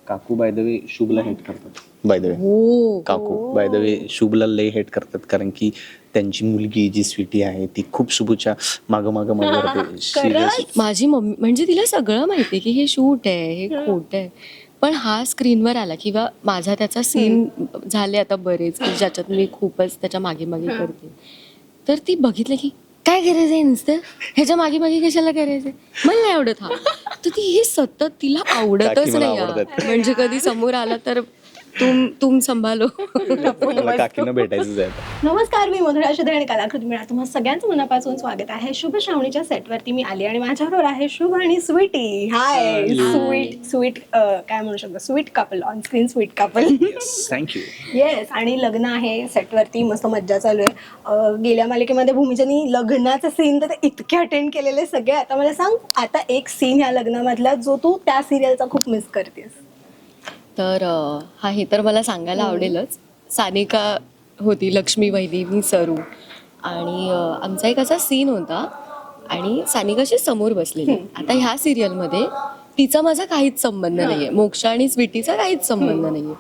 काकू by the way शुभला hate करतात. By the way हो काकू बाय द वे शुभला लय हेट करतात, कारण की त्यांची मुलगी जी स्वीटी आहे ती खूप शुभच्या मागं मागं मागं राहते. सिरियस माझी मम्मी म्हणजे तिला सगळं माहितीये की हे शूट आहे, हे खोट आहे, पण हा स्क्रीनवर आला किंवा माझा त्याचा सीन झाले आता बरेच की ज्याच्यात मी खूपच त्याच्या मागे मागे करते, तर ती बघितलं की काय करायचंय नुसतं ह्याच्या मागे मागे कशाला करायचंय, मला नाही आवडत हा. तर ती हे सतत तिला आवडतच काकी मला नाही आवडतात. म्हणजे कधी समोर आला तर तुम संभालो. मला काकींना भेटायचंच आहे. नमस्कार, मी मधुरा शिदे आणि कलाकृती मिळा तुम्हा सगळ्यांचं मनापासून स्वागत आहे. शुभ श्रावणीच्या सेटवरती मी आली आणि माझ्याबरोबर आहे शुभ आणि स्वीटी. हाय. स्वीट काय म्हणू शकतो, sweet couple on screen, sweet couple. Thank you. Yes. आणि लग्न आहे सेटवरती, मस्त मज्जा चालू आहे. गेल्या मालिकेमध्ये भूमिजानी लग्नाचा सीन तर इतके अटेंड केलेले सगळे. आता मला सांग, आता एक सीन या लग्नामधला जो तू त्या सिरियलचा खूप मिस करतेस. तर हा हे तर मला सांगायला आवडेलच. सानिका होती, लक्ष्मी वहिनी, मी सरू आणि आमचा एक असा सीन होता आणि सानिकाशी समोर बसलेली. आता ह्या सिरियलमध्ये तिचा माझा काहीच संबंध नाहीये, मोक्षा आणि स्वीटीचा काहीच संबंध नाहीये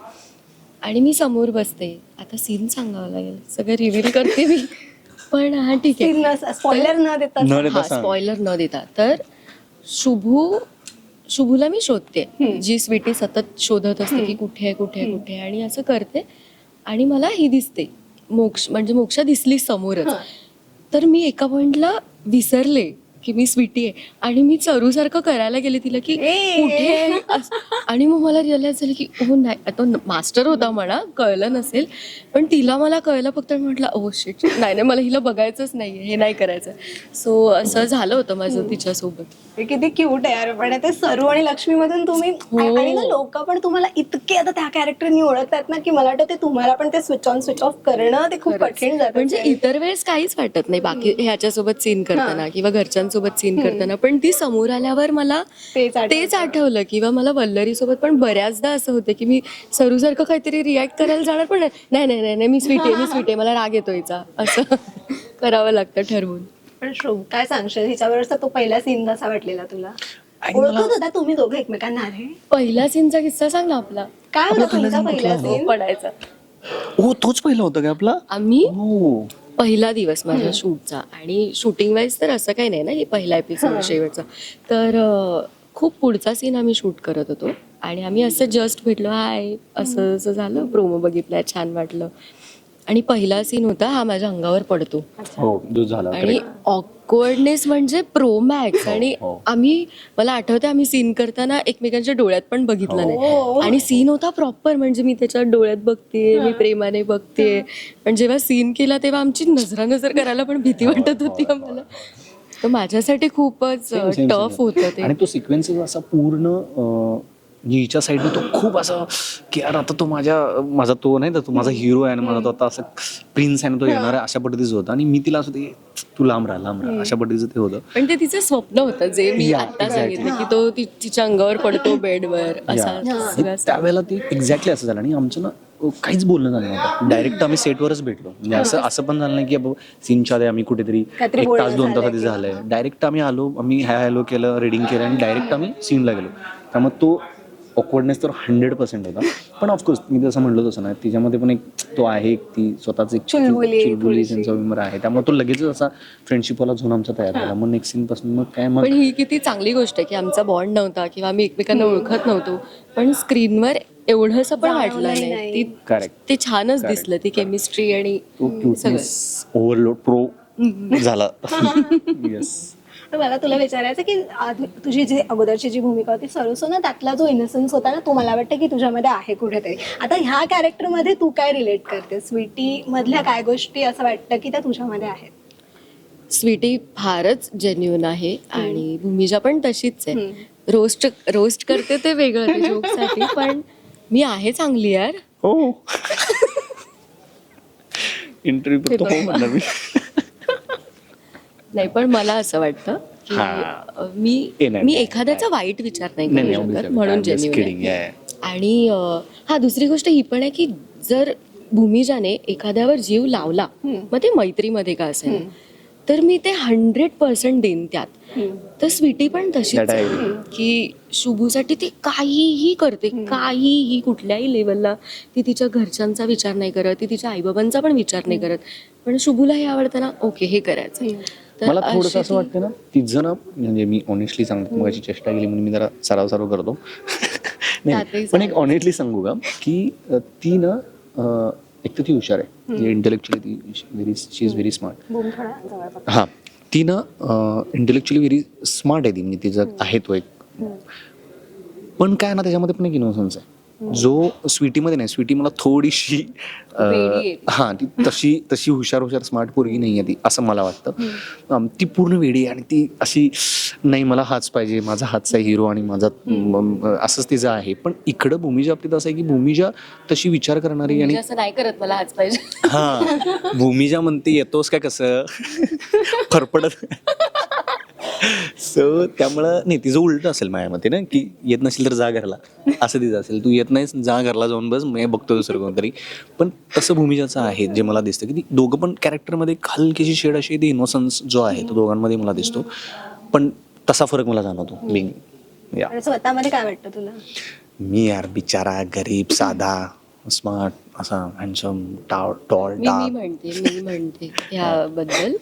आणि मी समोर बसते. आता सीन सांगावं लागेल, सगळं रिव्हील करते मी, पण हा ठीक आहे, स्पॉइलर न देता. हा स्पॉइलर न देता. तर शुभूला मी शोधते, जी स्वीटी सतत शोधत असते की कुठे आहे कुठे आहे कुठे आहे, आणि असं करते आणि मला ही दिसते मोक्षा दिसली समोरच. तर मी एका पॉइंटला विसरले की मी स्वीटी आहे आणि मी चरूसारखं करायला गेले तिला की कुठे आहे आणि मग मला रिअलाइज झालं की हो नाही, आता मास्टर होता म्हणा, कळलं नसेल, पण तिला मला कळलं फक्त. म्हटलं ओ शिट, नाही मला हिला बघायचंच नाहीये, हे नाही करायचं. सो असं झालं होतं माझं तिच्यासोबत. किती क्यूट आहे यार. पण ते सरू आणि लक्ष्मी मधून तुम्ही आणि ना लोक पण तुम्हाला इतके आता त्या कॅरेक्टरनी ओळखतात ना की मला वाटतं ते तुम्हाला पण ते स्विच ऑन स्विच ऑफ करणं ते खूप कठीण जातं. म्हणजे इतर वेळेस काहीच वाटत नाही बाकी ह्याच्यासोबत सीन करताना किंवा घरच्यांसोबत सीन करताना, पण ती समोर आल्यावर मला तेच आठवलं. किंवा मला वल्लरी सोबत पण बऱ्याचदा असं होतं की मी सरूसारखं काहीतरी रिॲक्ट करायला जाणार, पण नाही नाही नाही मी स्वीटी आहे, मला राग येतो हिचा, असं करावं लागतं ठरवून. पण शुभ, काय सांगशील हिच्याबरोबरचा तो पहिला सीन कसा वाटलेला तुला? ओळखत होता तुम्ही दोघं एकमेकांना? अरे पहिला सीनचा किस्सा सांग ना आपला. काय होता तुमचा पहिला सीन? पडायचा हो, तोच पहिला होता का आपला? आम्ही हो. पहिला दिवस माझ्या शूटचा, आणि शूटिंग वाईज तर असं काही नाही ना, हे पहिला एपिसोड शेवटचा. तर खूप पुढचा सीन आम्ही शूट करत होतो आणि आम्ही असं जस्ट भेटलो, हाय असं असं झालं, प्रोमो बघितलाय, छान वाटलं. आणि पहिला सीन होता हा माझ्या अंगावर पडतो हो, जो झाला. आणि ऑकवर्डनेस म्हणजे प्रो मॅक्स. आणि आम्ही, मला आठवतं आम्ही सीन करताना एकमेकांच्या डोळ्यात पण बघितलं नाही, आणि सीन होता प्रॉपर, म्हणजे मी त्याच्या डोळ्यात बघते, मी प्रेमाने बघते, पण जेव्हा सीन केला तेव्हा आमची नजर करायला पण भीती वाटत होती आम्हाला. तर माझ्यासाठी खूपच टफ होतं ते. आणि तो सिक्वेन्स असा पूर्ण हिच्या साईडने तो खूप असं की यार आता तो माझा तो नाही तर तो माझा हिरो आहे आणि माझा तो आता असं प्रिन्स आहे ना, तो येणार आहे, अशा पद्धतीचं होतं. आणि मी तिला असं ते तू लांब राहा अशा पद्धतीचं ते होतं. पण ते तिचं स्वप्न होतं, जे मी आता सांगितलं की तो तिच्या अंगावर पडतो बेडवर, असा. त्यावेळेला ते एक्झॅक्टली असं झालं. आणि आमचं ना काहीच बोलणं झालं नव्हतं, डायरेक्ट आम्ही सेटवरच भेटलो. म्हणजे असं पण झालं नाही की बाबा सीनच्या आधी आम्ही कुठेतरी 1 तास 2 तास आधी झालंय. डायरेक्ट आम्ही आलो, आम्ही हॅलो केलं, रिडिंग केलं आणि डायरेक्ट आम्ही सीनला गेलो. त्यामुळे तो ऑकवर्डनेस तर 100% होता. पण ऑफकोर्स मी जसं म्हणलो तसं ना, तिच्यामध्ये पण एक तो आहे, ती स्वतःच एक चुलबुली सेन्स ऑफ ह्युमर आहे, त्यामुळे तो लगेचच असा फ्रेंडशिपवाला झोन आमचा तयार झाला. मग नेक्स्ट सीन पासून मग काय, मग पण ही किती चांगली गोष्ट आहे की आमचा बॉन्ड नव्हता किंवा आम्ही एकमेकांना ओळखत नव्हतो, पण स्क्रीनवर एवढंसं पण वाटलं नाही. ते छानच दिसलं, ती केमिस्ट्री आणि ओव्हरलोड प्रो झाला. येस. मला तुला विचारायचं की तुझी जी अगोदरची जी भूमिका होती सरूसो ना, त्यातला जो इनोसन्स होता ना, तो मला वाटतं की तुझ्यामध्ये आहे कुठेतरी. आता ह्या कॅरेक्टरमध्ये तू काय रिलेट करते? स्वीटी मधल्या काय गोष्टी असं वाटतं की त्या तुझ्यामध्ये आहेत? स्वीटी फारच जेन्युइन आहे आणि भूमिजा पण तशीच आहे. रोस्ट करते ते वेगळं, ते जोकसाठी, पण मी आहे चांगली यार. हो. इंटरव्ह्यू फक्त हो म्हणणार मी. नाही, पण मला असं वाटतं की मी एखाद्याचा वाईट विचार नाही करू शकत, म्हणून जेन्युइन आहे. आणि हा दुसरी गोष्ट ही पण आहे की जर भूमिजाने एखाद्यावर जीव लावला, मग ते मैत्रीमध्ये का असेल, तर मी ते 100% देईन त्यात. तर स्वीटी पण तशीच That I आहे की शुभूसाठी ती काहीही करते, काहीही, कुठल्याही लेवलला. ती तिच्या घरच्यांचा विचार नाही करत, ती तिच्या आईबाबांचा पण विचार नाही करत, पण शुभूला हे आवडतं ना, ओके हे करायचं. तर मला थोडंसं अशी असं ती- वाटतं ना, तिचं ना, म्हणजे मी ऑनेस्टली सांगतो, मगाची चेष्टा केली म्हणून मी जरा सराव करतो. त्यातही नाही, पण एक ऑनेस्टली सांगू का, की ती ना एक तर ती हुशार आहे, इंटेलेक्च्युअली ती शी इज व्हेरी स्मार्ट. बूम थोडा जवळ पकड. हां, ती ना इंटेलेक्च्युअली व्हेरी स्मार्ट आहे ती, म्हणजे तिचं आहे तो एक. पण काय ना, त्याच्यामध्ये पण एक इनोसन्स आहे जो स्वीटीमध्ये नाही. स्वीटी मला थोडीशी वेडी आहे. हां, ती तशी हुशार स्मार्ट पोरगी नाही आहे ती, असं मला वाटतं. ती पूर्ण वेडी आहे आणि ती अशी नाही, मला हाच पाहिजे, माझा हातचा हिरो आणि माझा असंच तिचं आहे. पण इकडं भूमीच्या बाबतीत असं आहे की भूमिजा तशी विचार करणारी आणि म्हणजे असं नाही करत, मला हाच पाहिजे. हा, भूमिजा म्हणते येतोस काय कसं फरफडत. सो त्यामुळं नाही, तिचं उलट असेल माझ्या मते ना, की येत नसेल तर जा घरला, असं तिचं असेल. तू येत नाहीस, जा घरला जाऊन बस, मी बघतो दुसरं कोणतरी. पण तसं भूमिजाचं आहे, जे मला दिसतं की ती दोघं पण कॅरेक्टरमध्ये हलकीशी शेड अशी ती इनोसन्स जो आहे तो दोघांमध्ये मला दिसतो. पण तसा फरक मला जाणवतो बिंग या. आणि स्वतःमध्ये काय वाटतं तुला? मी यार बिचारा गरीब साधा स्मार्ट असा हँडसम टॉल मी म्हणते ह्याबद्दल,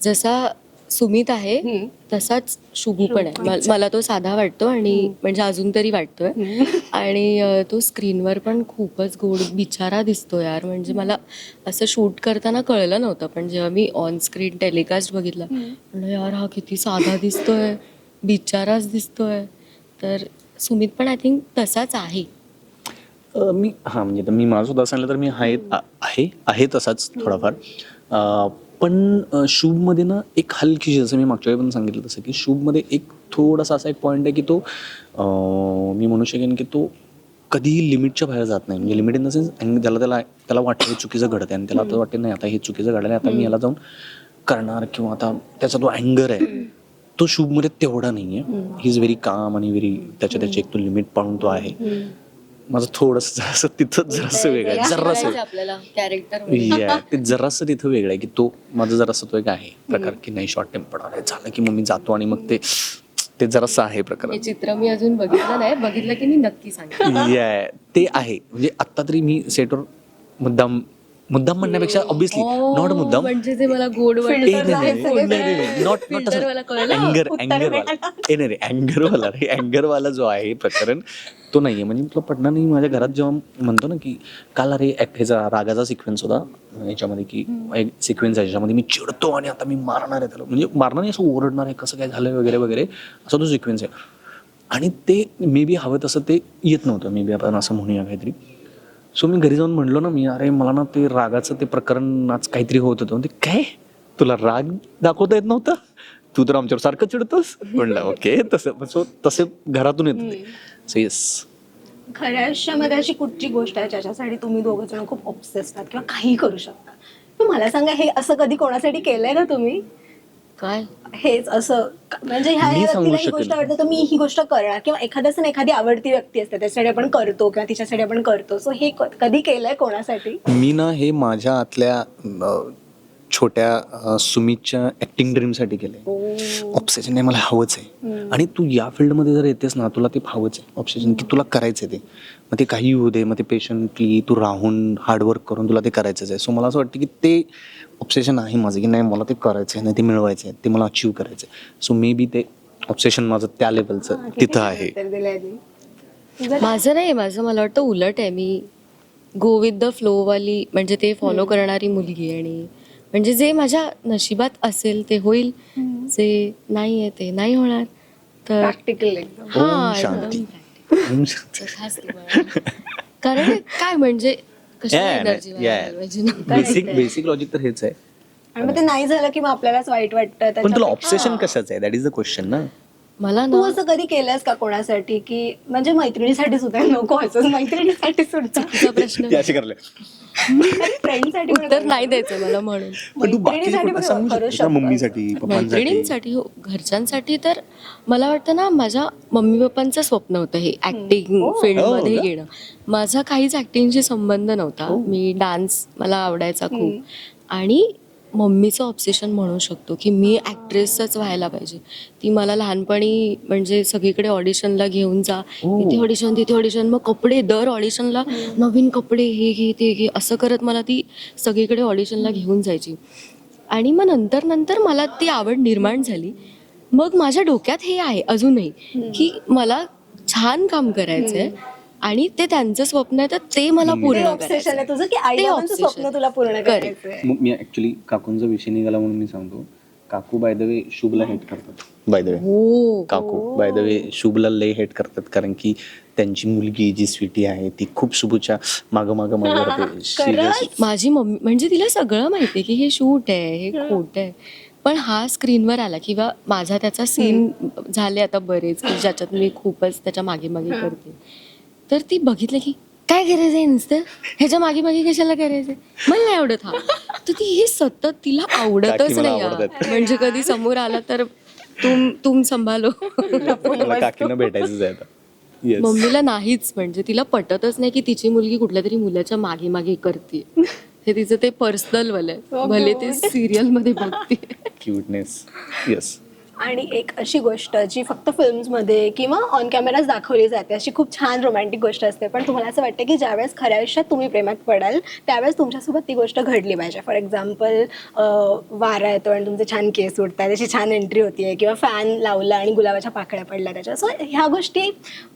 जसा सुमित आहे तसाच शुभू पण आहे. मला तो साधा वाटतो आणि म्हणजे अजून तरी वाटतोय. आणि तो स्क्रीनवर पण खूपच गोड बिचारा दिसतो यार. म्हणजे मला असं शूट करताना कळलं नव्हतं, पण जेव्हा मी ऑन स्क्रीन टेलिकास्ट बघितला, म्हणलं यार हा किती साधा दिसतोय, बिचाराच दिसतोय. तर सुमित पण आय थिंक तसाच आहे. मी हां, म्हणजे तर मी माझं सुद्धा सांगितलं तर मी आहे तसाच थोडाफार. पण शुभमध्ये ना एक हलकीशी, जसं मी मागच्या वेळी पण सांगितलं तसं, की शुभमध्ये एक थोडासा असा एक पॉईंट आहे की तो मी म्हणू शकेन की तो कधीही लिमिटच्या बाहेर जात नाही. म्हणजे लिमिट इन द सेन्स, त्याला वाटतं हे चुकीचं घडतं आणि त्याला आता वाटतं नाही, आता हे चुकीचं घडलं, आता मी याला जाऊन करणार, किंवा आता त्याचा तो अँगर आहे तो शुभमध्ये तेवढा नाही आहे. ही इज व्हेरी काम आणि व्हेरी त्याची एक तो लिमिट पाळून तो आहे. माझं थोडंसं जरासं तिथं जरासं वेगळं आहे, जरासं आपल्याला कॅरेक्टर ते जरासं तिथं वेगळं आहे की तो माझं जरासं तो एक आहे प्रकार की नाही, शॉर्ट टेम्पर झालं की मग मी जातो आणि मग ते जरासं आहे प्रकार. हे चित्र मी अजून बघितलं नाही, बघितलं की मी नक्की सांगेन. ते आहे. म्हणजे आत्ता तरी मी सेटवर मुद्दाम म्हणण्यापेक्षा ऑब्विसली नॉट मुद्दाम, म्हणजे ते मला गोड अँगरवाला जो आहे प्रकरण तो नाहीये. म्हणजे तुला पटणार नाही, माझ्या घरात जेव्हा म्हणतो ना की काल अरे ह्याचा रागाचा सिक्वेन्स होता याच्यामध्ये, की एक सिक्वेन्स आहे ज्याच्यामध्ये मी चिडतो आणि आता मी मारणार आहे त्याला, म्हणजे मारणार नाही, असं ओरडणार आहे, कसं काय झालं वगैरे वगैरे, असा तो सिक्वेन्स आहे. आणि ते मे बी हवं तसं ते येत नव्हतं, मे बी आपण असं म्हणूया काहीतरी. सो मी घरी जाऊन म्हणलो ना, मी अरे मला ना ते रागाचं ते प्रकरण आज काहीतरी होत होतं. ते काय तुला राग दाखवता येत नव्हतं, तू तर आमच्यावर सारखं चिडतोस म्हणलं. ओके, तसे घरातून येत होते. So yes. खऱ्या आयुष्यामध्ये अशी कुठची गोष्ट आहे ज्याच्यासाठी तुम्ही दोघं जण खूप ऑब्सेस्ड आहात किंवा काही करू शकता? तर मला सांगा, हे असं कधी कोणासाठी केलंय का तुम्ही? काय हेच असं म्हणजे ह्या मी व्यक्तीला सांगू ही गोष्ट शकेन. आवडते तर मी ही गोष्ट करणार, किंवा एखाद्याचं एखादी आवडती व्यक्ती असते त्याच्यासाठी आपण करतो किंवा तिच्यासाठी आपण करतो. सो हे कधी केलंय कोणासाठी? मी ना हे माझ्या आतल्या छोट्या सुमितच्या ऍक्टिंग ड्रीमसाठी केलंय. ऑब्सेशन आहे, मला हवंच आहे. आणि तू या फील्डमध्ये जर येतेस ना, तुला ते हवंच आहे ऑब्सेशन, की तुला करायचं आहे ते. मग ते काही होऊ दे, मग ते पेशंटली तू राहून हार्डवर्क करून तुला ते करायचंच आहे. सो मला असं वाटतं की ते ऑब्सेशन आहे माझं, की नाही मला ते करायचं आहे, नाही ते मिळवायचं आहे, ते मला अचीव करायचं आहे. सो मे बी ते ऑब्सेशन माझं त्या लेवलचं तिथं आहे. माझं नाही, माझं मला वाटतं उलट आहे. मी गो विथ द फ्लो वाली, म्हणजे ते फॉलो करणारी मुलगी. आणि म्हणजे जे माझ्या नशिबात असेल ते होईल, जे नाही आहे ते नाही होणार. तर प्रॅक्टिकल एकदम. ओम शांती. ओम शांती. तथास्तु बाळा. कारण काय म्हणजे कशाला एनर्जी पाहिजे ना. बेसिक लॉजिक तर हेच आहे. आणि मग ते नाही झालं की मग आपल्यालाच वाईट वाटतं. पण तुला त्याच्यापेक्षा- ऑब्सेशन कशाचं आहे, दॅट इज द क्वेश्चन ना. मला तू ना असं कधी केलंस का कोणासाठी, की म्हणजे मैत्रिणीसाठी सुद्धा नको असं, मैत्रिणीसाठी सुद्धा तुझा प्रश्न फ्रेंडसाठी उत्तर नाही द्यायचं मला, म्हणून मैत्रिणीसाठी पण करू शकतो. मम्मीसाठी पप्पांसाठी. मैत्रिणींसाठी हो, घरच्यांसाठी तर मला वाटतं ना, माझ्या मम्मी पप्पांचं स्वप्न होतं हे ऍक्टिंग फील्डमध्ये हो का? गेणं. माझा काहीच ऍक्टिंगशी संबंध नव्हता. मी डान्स मला आवडायचा खूप. आणि मम्मीचं ऑब्सेशन म्हणू शकतो की मी ॲक्ट्रेसच व्हायला पाहिजे. ती मला लहानपणी म्हणजे सगळीकडे ऑडिशनला घेऊन जा, इथे ऑडिशन तिथे ऑडिशन, मग कपडे दर ऑडिशनला नवीन कपडे, हे घे ते घे, असं करत मला ती सगळीकडे ऑडिशनला घेऊन जायची. आणि मग नंतर नंतर मला ती आवड निर्माण झाली. मग माझ्या डोक्यात हे आहे अजूनही की मला छान काम करायचं आहे आणि ते त्यांचं स्वप्न आहे तर ते मला पूर्ण ऑब्सेशन आहे तुझं की आई बाबांचं स्वप्न तुला पूर्ण करायचंय. मग मी ऍक्च्युली काकूंचा विषय निघाला म्हणून मी सांगतो, काकू बाय द वे शुभला हेट करतात. बाय द वे हो. काकू बाय द वे शुभला लय हेट करतात, कारण की त्यांची मुलगी जी स्वीटी आहे ती खूप शुभच्या मागं मागं मागं राहते. सिरियसली माझी मम्मी म्हणजे तिला सगळं माहिती आहे की हे शूट आहे, हे खोटं आहे, पण हा स्क्रीनवर आला किंवा माझा त्याचा सीन झाले आता बरेच की ज्याच्यात मी खूपच त्याच्या मागे मागे करते, तर ती बघितलं की काय करायचं आहे नुसतं ह्याच्या मागे मागे कशाला करायचंय, मला नाही आवडत हा. तर ती हे सतत तिला आवडतच काकी मला नाही आवडतात. म्हणजे कधी समोर आला तर तुम संभालो. मला काकींना भेटायचंच आहे आता. येस. मम्मीला नाहीच, म्हणजे तिला पटतच नाही की तिची मुलगी कुठल्या तरी मुलाच्या मागे मागे करते. हे तिचं ते पर्सनल वालं आहे, भले ते सिरियल मध्ये बघते. क्यूटनेस. येस. आणि एक अशी गोष्ट जी फक्त फिल्म्समध्ये किंवा ऑन कॅमेराच दाखवली जाते, अशी खूप छान रोमॅन्टिक गोष्ट असते, पण तुम्हाला असं वाटतं की ज्यावेळेस खऱ्या आयुष्यात तुम्ही प्रेमात पडाल त्यावेळेस तुमच्यासोबत ती गोष्ट घडली पाहिजे. फॉर एक्झाम्पल वारा येतो आणि तुमचे छान केस उडतात, त्याची छान एंट्री होतीये, किंवा फॅन लावला आणि गुलाबाच्या पाकळ्या पडल्या त्याच्या. सो ह्या गोष्टी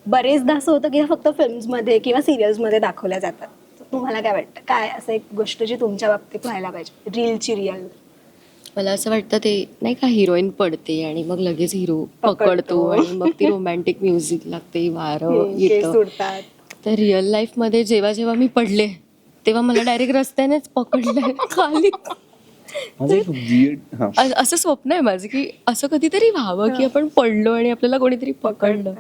बरेचदा असं होतं की फक्त फिल्म्समध्ये किंवा सिरियल्समध्ये दाखवल्या जातात. तुम्हाला काय वाटतं, काय असं एक गोष्ट जी तुमच्या बाबतीत व्हायला पाहिजे, रीलची रिअल? मला असं वाटतं ते नाही का, हिरोईन पडते आणि मग लगेच हिरो पकडतो आणि मग ती रोमॅन्टिक म्युझिक लागते, वारं केस येतं. उडतात. तर रिअल लाईफ मध्ये जेव्हा जेव्हा मी पडले तेव्हा मला डायरेक्ट रस्त्यानेच पकडलंय खाली. माझं एक weird- हा. असं स्वप्न आहे माझं की असं कधीतरी व्हावं की आपण पडलो आणि आपल्याला कोणीतरी पकडलं.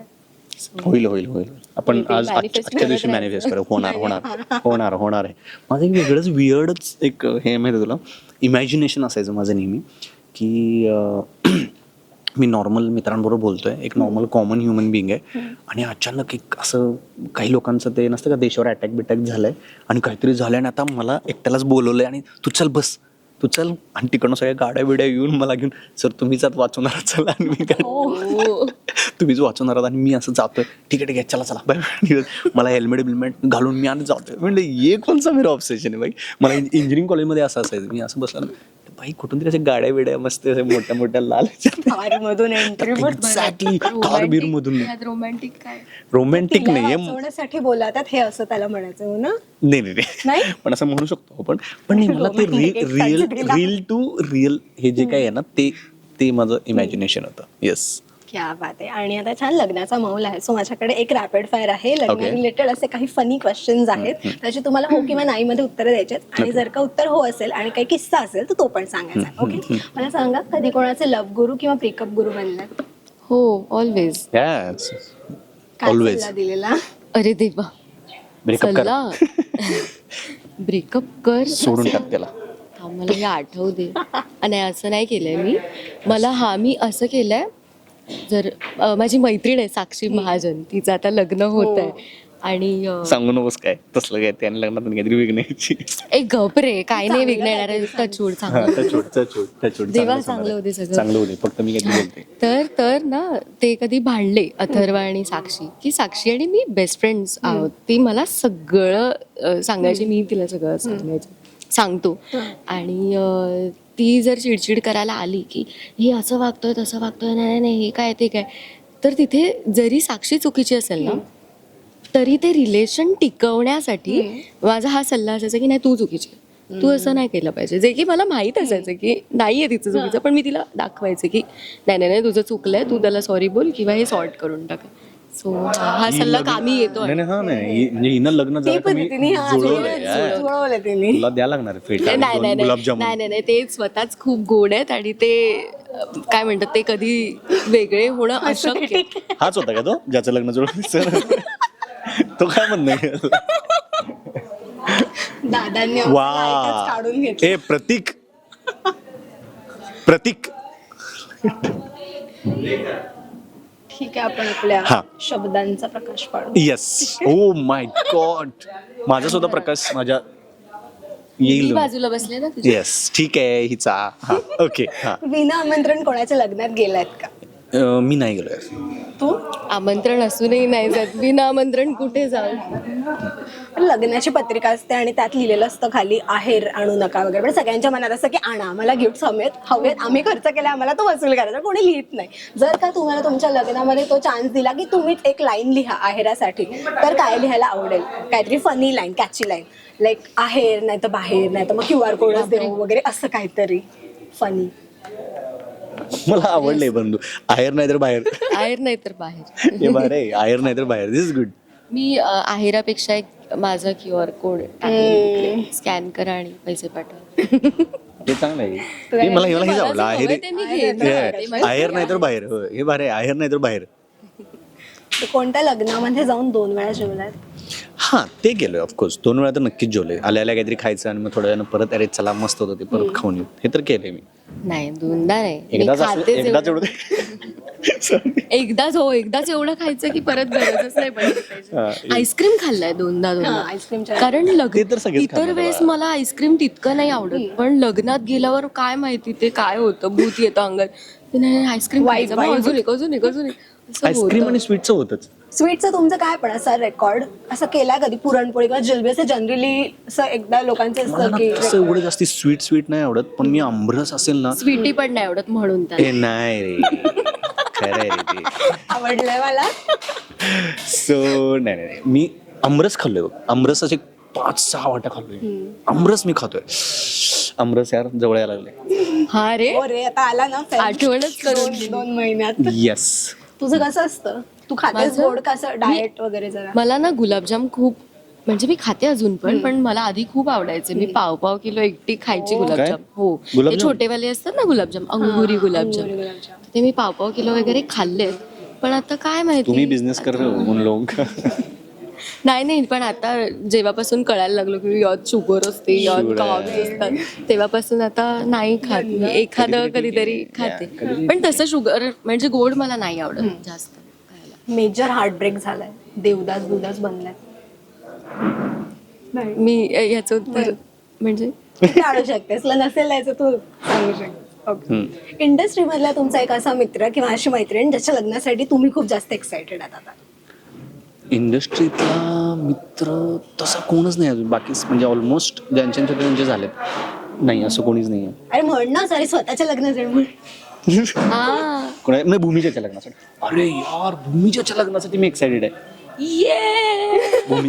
होईल होईल होईल. आपण ते आज manifest आजच्या दिवशी करत मॅनिफेस्ट करू. होणार होणार होणार होणार आहे. माझं एक वेगळंच वियर्डच एक हे माहिती तुला, इमॅजिनेशन असायचं माझं नेहमी की मी नॉर्मल मित्रांबरोबर बोलतोय, एक नॉर्मल कॉमन ह्युमन बिंग आहे, आणि अचानक एक असं काही लोकांचं ते नसतं का, देशावर अटॅक बिटॅक झालाय आणि काहीतरी झालंय आणि आता मला एकट्यालाच बोलवलंय आणि तू चल बस तू चल, आणि तिकडनं सगळ्या गाड्या बिड्या येऊन मला घेऊन, सर तुम्हीच आत वाचवणार चला, आणि मी काय तुम्हीच वाचवणार आहात आणि मी असं जातोय, ठीक आहे चला चला बाय. मला हेल्मेट बिल्मेट घालून मी आणि जातोय. म्हणजे हे कोणचा मेरा ऑब्सेशन आहे बाई. मला इंजिनिअरिंग कॉलेजमध्ये असं असायचं, मी असं बसला बाई कुठून तरी अशा गाड्या बिड्या मस्त अशा मोठ्या मोठ्या लाल कारमधून एंट्री एक्झॅक्टली कार बीर मधून. रोमॅन्टिक काय, रोमॅन्टिक नाहीये, वाचवण्यासाठी बोलातात हे, असं त्याला म्हणायचं हो ना? नाही नाही नाही, पण असं म्हणू शकतो आपण. पण नाही, मला ते रिअल टू रिअल हे जे काही आहे ना, ते माझं इमॅजिनेशन होतं. येस. क्या बात आहे. आणि आता छान लग्नाचा माहोल आहे, सो माझ्याकडे एक रॅपिड फायर आहे. लग्न Okay. रिलेटेड असे काही फनी क्वेश्चन्स आहेत, त्याची तुम्हाला हो किंवा नाही मध्ये उत्तरं द्यायचे आहेत. आणि जर का उत्तर हो असेल आणि काही किस्सा असेल तर तो पण सांगायचा. ओके, मला सांगा, कधी कोणाचे लव्ह गुरु किंवा ब्रेकअप गुरु बनलात? हो ऑलवेज. यस. काय Always. सल्ला दिलेला? अरे देवा, ब्रेकअप कर, सल्ला ब्रेकअप कर, सोडून टाक त्याला. थांब, मला हे आठवू दे. नाही असं नाही केलंय मी. मी असं केलंय, जर माझी मैत्रीण आहे साक्षी महाजन, तिचं आता लग्न होत आहे आणि सांगू नकोस काय तसलं काय, त्याने लग्नात काहीतरी विघ्नाची. एक गप रे, काय नाही विघ्न टचूड चांगलं देवा, चांगलं होते सगळं. चांगलं होते, फक्त मी काही बोलते. तर ना ते कधी भांडले अथर्व आणि साक्षी, की साक्षी आणि मी बेस्ट फ्रेंड्स आहोत. ती मला सगळं सांगायची, मी तिला सगळं सांगतो. आणि ती जर चिडचिड करायला आली की हे असं वागतोय तसं वागतोय, नाही नाही हे काय ते काय, तर तिथे जरी साक्षी चुकीची असेल ना तरी ते रिलेशन टिकवण्यासाठी माझा हा सल्ला असायचा की नाही तू चुकीची, तू असं नाही केलं पाहिजे. जे की मला माहित असायचं की नाहीये तिचं चुकीचं, पण मी तिला दाखवायचं की नाही नाही तुझं चुकलंय, तू त्याला सॉरी बोल किंवा हे सॉर्ट करून टाक. सो हा सल्ला कामी येतो. नाही म्हणजे हिनं लग्न झालं तर मी जुळवलं तिने. तुला द्या लागणार नाही गुलाबजामुन. ते स्वतःच खूप गोड आहेत आणि ते काय म्हणतात, ते कधी वेगळे होणं अशक्य. हाच होता का तो ज्याचं लग्न जुळलं? तो काय म्हणणं आहे? दादांनी वा, लाईटच काढून घेतली. ए प्रतीक ठीक आहे, आपण आपल्या हा. शब्दांचा प्रकाश पाडू. येस. ओ माय गॉड, माझा सुद्धा प्रकाश माझ्या येईल. मी बाजूला बसले ना तुझ्या. येस, ठीक आहे हिचा. हा ओके. हा विना आमंत्रण कोणाच्या लग्नात गेलात का मी नाही गेलोय. तू? आमंत्रण असूनही नाही जात. बिना आमंत्रण कुठे जाऊ? लग्नाची पत्रिका असते आणि त्यात लिहिलेलं असतं खाली आहेर आणू नका वगैरे, पण सगळ्यांच्या मनात असतं की आणा, आम्हाला गिफ्ट हवेत, आम्ही खर्च केला, आम्हाला तो वसूल करायचा. कोणी लिहित नाही. जर का तुम्हाला तुमच्या लग्नामध्ये तो चान्स दिला की तुम्हीच एक लाईन लिहा आहेरासाठी, तर काय लिहायला आवडेल? काहीतरी funny line, catchy line, like आहेर नाही तर बाहेर, नाही तर मग QR कोडच देऊ वगैरे, असं काहीतरी फनी. मला आवडलंय बंधू. आहेर नाही तर बाहेर. आहेर नाही तर बाहेर. हे बरं आहे. आहेर नाही तर बाहेर. दिस इज गुड. मी आहेरापेक्षा एक माझा QR कोड स्कॅन करा आणि पैसे पाठवा. हे चांगलं आहे. हे मला हेच आवडलं. आहेर हवंय ते मी घेईन. ते माझं आहेर नाही तर बाहेर. हो, हे बरं आहे. आहेर नाही तर बाहेर. कोणत्या लग्नामध्ये जाऊन 2 वेळा जेवलात? हा ते गेलोय ऑफकोर्स. 2 वेळा तर नक्कीच जेवलोय. आल्या काहीतरी खायचं आणि मग थोड्या वेळानं परत अरे चला मस्त होतं ते परत खाऊन येऊ. हे तर केलंय मी. नाही, दोनदा नाही. मी एकदाच खातेच एकदाच एवढं. एवढं. एकदाच एवढं खायचं की परत गरजच नाही पडली हा, पाहिजे. आईस्क्रीम खाल्लाय दोनदा. आईस्क्रीमच्या कारण ते तर सगळेच इतर खाणार वेळेस बाबा. मला आईस्क्रीम तितकं नाही आवडत, पण लग्नात गेल्यावर काय माहिती ते काय होतं, भूत येतं अंगात. ते नाही आईस्क्रीम खायचं, मग अजून एक असं आईस्क्रीम होतं. आणि स्वीटचं होतच. स्वीटचं तुमचं काय पण असा रेकॉर्ड असं केला कधी? पुरणपोळी किंवा जिलबी असं जनरली असं एकदा लोकांचं मला असतं ना की तसं एवढं जास्ती स्वीट नाही आवडत, पण मी आंबरस असेल ना. स्वीटी पण नाही आवडत म्हणून हे नाही रे. खरं आहे रे ते. आवडलंय मला. सो नाही मी आमरस खाल्लोय बघ. आमरस असे 5-6 वाट्या खाल्लोय. आमरस मी खातोय. आमरस यार जवळ यायला लागले. हा रे, हो रे, आता आला ना friend. आठवणच करून दिली. 2 महिन्यात. येस. तुझं कसं असतं? तू खातेस माझं- गोड कसं डाएट वगैरे जरा? मला ना गुलाबजाम खूप, म्हणजे मी खाते अजून पण मला आधी खूप आवडायचे. मी 1.5 किलो एकटी खायची गुलाबजाम. हो, ते गुलाबजाम? छोटेवाले असतात ना गुलाबजाम, अंगुरी गुलाबजाम, ते मी 1.5 किलो वगैरे खाल्लेत. पण आता काय तुम्ही माहिती, बिझनेस कर रहे हो उन लोग. नाही पण आता जेव्हापासून कळायला लागलो की यात शुगर असते, यात Sugar कार्ब्स आहे. असतात, तेव्हापासून आता नाही खात मी. एखादं कधीतरी खाते, पण तसं शुगर म्हणजे गोड मला नाही आवडत जास्त खायला. मेजर हार्टब्रेक झालाय, देवदास दुधास बनलाय. मी याचं उत्तर म्हणजे काढू शकतेस, नसेल याचं तू सांगू शकतेस. इंडस्ट्री मधला तुमचा एक असा मित्र किंवा अशी मैत्रीण ज्याच्या लग्नासाठी तुम्ही खूप जास्त एक्साइटेड आहात आता? इंडस्ट्रीतला मित्र तसा कोणच नाही अजून. बाकी म्हणजे ऑलमोस्ट ज्यांचे झालेत. नाही असं कोणीच नाही आहे. अरे म्हण ना, सॉरी, स्वतःच्या लग्नासाठी म्हण. हा म्हणजे भूमीच्या लग्नासाठी. अरे यार भूमीच्या लग्नासाठी मी एक्सायटेड आहे.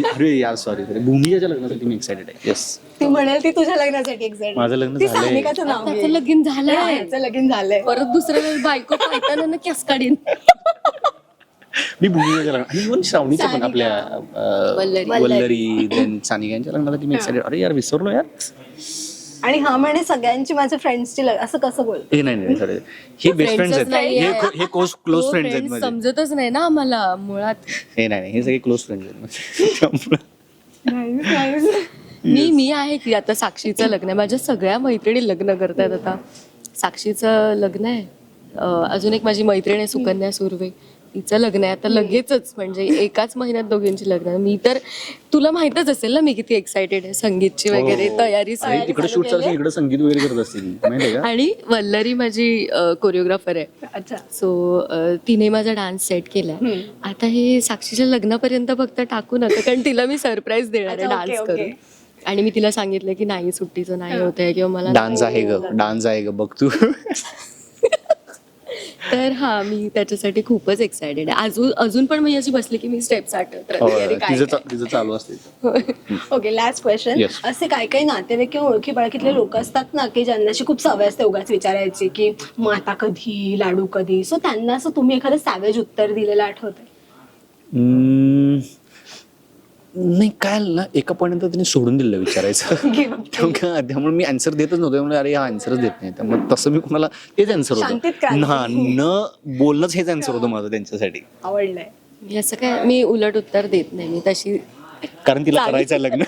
अरे यार सॉरी भूमीच्या लग्नासाठी मी एक्सायटेड आहे. येस. ती म्हणेल ती तुझ्या लग्नासाठी एक्साइटेड. माझं लग्न ती झालंय. सानिकाचं नाव त्याचं घे. लगीन झालंय, याचं लगीन झालंय. परत दुसऱ्या वेळेस बायको पाहताना ना कॅस काढीन. मी भूमीच्या लग्न आणि इव्हन श्रावणीच्या पण सानिका. आपल्या वल्लरी. वल्लरी then सानिका यांच्या लग्नासाठी मी एक्सायटेड. अरे यार विसरलो यार. आणि हा म्हणे सगळ्यांची माझ्या फ्रेंड्सची असं कसं बोल? हे नाही सॉरी. हे बेस्ट फ्रेंड्स आहेत. हे क्लोज फ्रेंड्स आहेत माझे. समजतच नाही ना आम्हाला मुळात. हे नाही हे सगळे क्लोज फ्रेंड्स आहेत त्यामुळे. मी आहे की आता साक्षीचं लग्न आहे, माझ्या सगळ्या मैत्रिणी लग्न करतायत आता. साक्षीचं लग्न आहे, अजून एक माझी मैत्रीण आहे सुकन्या सुर्वे, तिचं लग्न आहे आता लगेचच, म्हणजे एकाच महिन्यात दोघींची लग्न आहे. मी तर तुला माहितच असेल ना मी किती एक्सायटेड आहे संगीतची वगैरे तयारी आणि तिकडे शूट चालू इकडे संगीत वगैरे करत असतील माहिती का. आणि वल्लरी माझी कोरिओग्राफर आहे. अच्छा. सो तिने माझा डान्स सेट केलाय. आता हे साक्षीच्या लग्नापर्यंत फक्त टाकू नका, कारण तिला मी सरप्राईज देणार आहे अच्छा, डान्स ओके, करून. आणि मी तिला सांगितलं की नाही सुट्टीचं नाही होत आहे किंवा मला डान्स आहे ग बघ तू. तर हा मी त्याच्यासाठी खूपच एक्सायटेड आहे. अजून पण मी अशी बसली की मी स्टेप्स आठवत राहते. अरे काय तिचं चालू असते. Okay, last question. Yes. असे काही नातेवाईक किंवा ओळखी पाळखीतले लोक असतात ना की ज्यांना अशी खूप सवय असते उगाच विचारायची की माता कधी, लाडू कधी, सो त्यांना असं तुम्ही एखादं सॅवेज उत्तर दिलेलं आठवतंय? नाही काय ना एका पॉईंट तिने सोडून दिलं विचारायचं. त्यामुळे मी आन्सर देतच नव्हतो. त्यामुळे अरे हा आन्सरच देत नाही. त्यामुळे तसं मी कुणाला तेच आन्सर शांतीत होतं. क्रांती. न बोलणंच हेच आन्सर होतं माझं त्यांच्यासाठी. आवडलंय. असं काय मी उलट उत्तर देत नाही. मी तशी कारण तिला करायचं लग्न.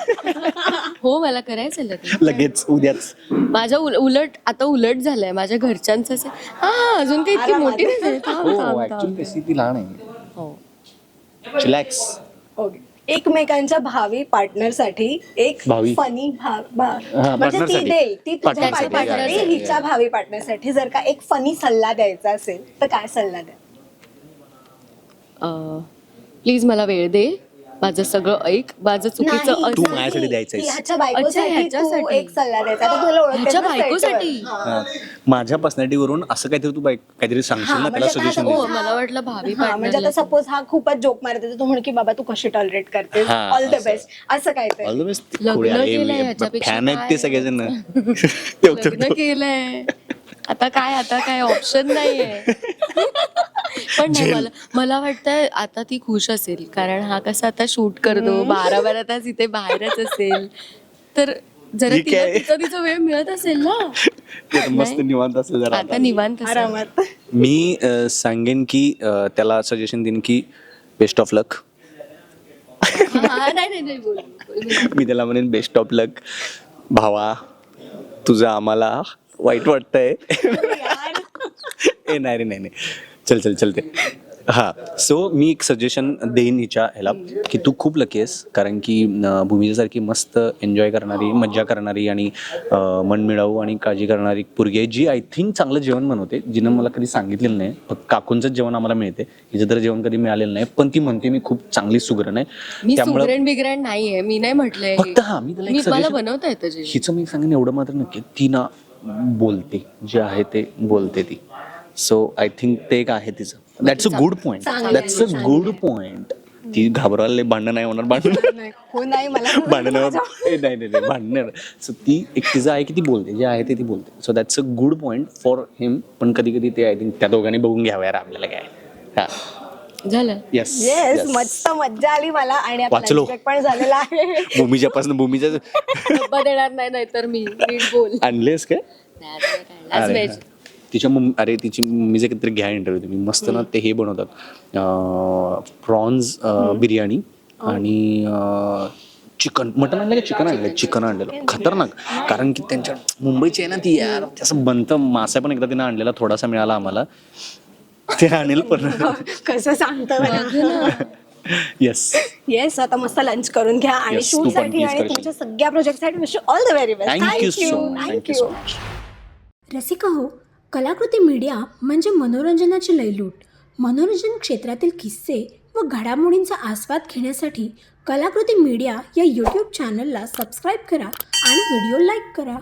हो मला करायचं लग्न लगेच उद्याच. माझ्या उलट आता उलट झालंय माझ्या घरच्यांचं असं. हा अजून काही इतकी मोठी नाही झाली. थांब, थांब, थांब. ऍक्च्युअली तशी ती लहान आहे. हो. चिलॅक्स. ओके, एकमेकांच्या भावी पार्टनरसाठी एक भावी? फनी म्हणजे ती partnerसाठी. देईल ती तुझ्या partnerसाठी, पार्टनरसाठी yeah. हिच्या भावी पार्टनरसाठी जर का एक फनी सल्ला द्यायचा असेल तर काय सल्ला द्या? प्लीज मला वेळ दे, माझं सगळं ऐक, माझं चुकीचं नाही, तू असं- माझ्यासाठी द्यायचं ती आहेस. ह्याच्या बायकोसाठी तू ह्याच्यासाठी. एक सल्ला द्यायचा. आता तुला ओळखतेस ह्याच्या ना बायकोसाठी? set वर. हा. माझ्या पर्सनॅलिटीवरून असं काहीतरी तू काहीतरी सांगशील ना, म्हणजे त्याला आता सजेशन हो, दे. मला वाटलं भावी हा, म्हणजे आता partner ला. सपोज हा खूपच जोक मारत होता, तू म्हण की बाबा तू कशी टॉलरेट करतेस, हा, ऑल द असं. बेस्ट, असं काय ते. All the best. लग्न केलंय ह्याच्यापेक्षा फॅन आहेत ते काय? सगळेजण लग्न केलंय, आता काय ऑप्शन नाहीये. पण नाही, मला वाटतं आता ती खुश असेल, कारण हा कसा आता शूट करतो 12 तास इथे बाहेरच असेल, तर जरा ठीक तिला आहे. तिचा वेळ मिळत असेल ना. मस्त नाही. निवांत असं जरा आता निवांत असेल. आरामात. मी सांगेन की त्याला सजेशन देईन की बेस्ट ऑफ लक. हा, नाही, बोल. मी त्याला म्हणेन बेस्ट ऑफ लक भावा, तुझं आम्हाला वाईट वाटतंय. ए नाही रे, नाही चलते. हा, सो मी एक सजेशन देईन हिच्या ह्याला की तू खूप लकी आहेस, कारण की भूमीच्यासारखी मस्त एन्जॉय करणारी, मज्जा करणारी आणि मनमिळावू आणि काळजी करणारी पोरगी आहे, जी आय थिंक चांगलं जेवण बनवते, जिनं मला कधी सांगितलेलं नाही. फक्त काकूंचंच जेवण आम्हाला मिळते, हिचं तर जेवण कधी मिळालेलं नाही, पण ती म्हणते मी खूप चांगली सुगरण आहे. मी सुगरण बिगरण नाहीये, मी नाही म्हटलंय. फक्त हा, मी त्याला एक मला suggestion- बनवता येतं जेवण. हिचं मी सांगेन एवढं मात्र नक्की, ती ना बोलते, जे आहे ते बोलते ती. सो आय थिंक ते एक आहे तिचं. That's a good point. That's a good point. ती घाबरायला भांडण नाही होणार, भांडण हो नाही मला भांडण नाही भांडण. सो ती एक तिचं आहे की ती बोलते, जे आहे ते ती बोलते. So that's a good point for him. पण कधी कधी ते आय थिंक त्या दोघांनी बघून घ्यावं यार आपल्याला काय. हा, झालं. येस येस, मस्त मज्जा आली मला. आणि आता वाचलो. lunch break पण झालेला आहे. भूमीच्या डब्बा देणार नाही तर मी नीट बोल. आणलेस काय? नाही, आता काय काढलं. आज अरे veg. तिच्या तिची मम्मीचे काहीतरी घ्या इंटरव्ह्यू तुम्ही, मस्त ना ते हे बनवतात प्रॉन्स बिर्याणी आणि चिकन, मटन आणलं का चिकन आणलेलं खतरनाक. कारण की त्यांच्या मुंबईची आहे ना ती यार, त्याचं बनतं. मासा पण एकदा तिनं आणलेला थोडासा मिळाला आम्हाला, ते आणेल पण. कसं सांगतं मला. येस, येस, आता मस्त लंच करून घ्या आणि Yes, शूट तू पण साठी please आणि करशील. तुमच्या सगळ्या प्रोजेक्टसाठी wish all the very best. Thank you so much. Rasika हो, कलाकृती मीडिया म्हणजे मनोरंजनाची लयलूट. मनोरंजन क्षेत्रातील किस्से व घडामोडींचा आस्वाद घेण्यासाठी कलाकृती मीडिया या यूट्यूब चॅनलला सबस्क्राईब करा आणि व्हिडिओ लाईक करा.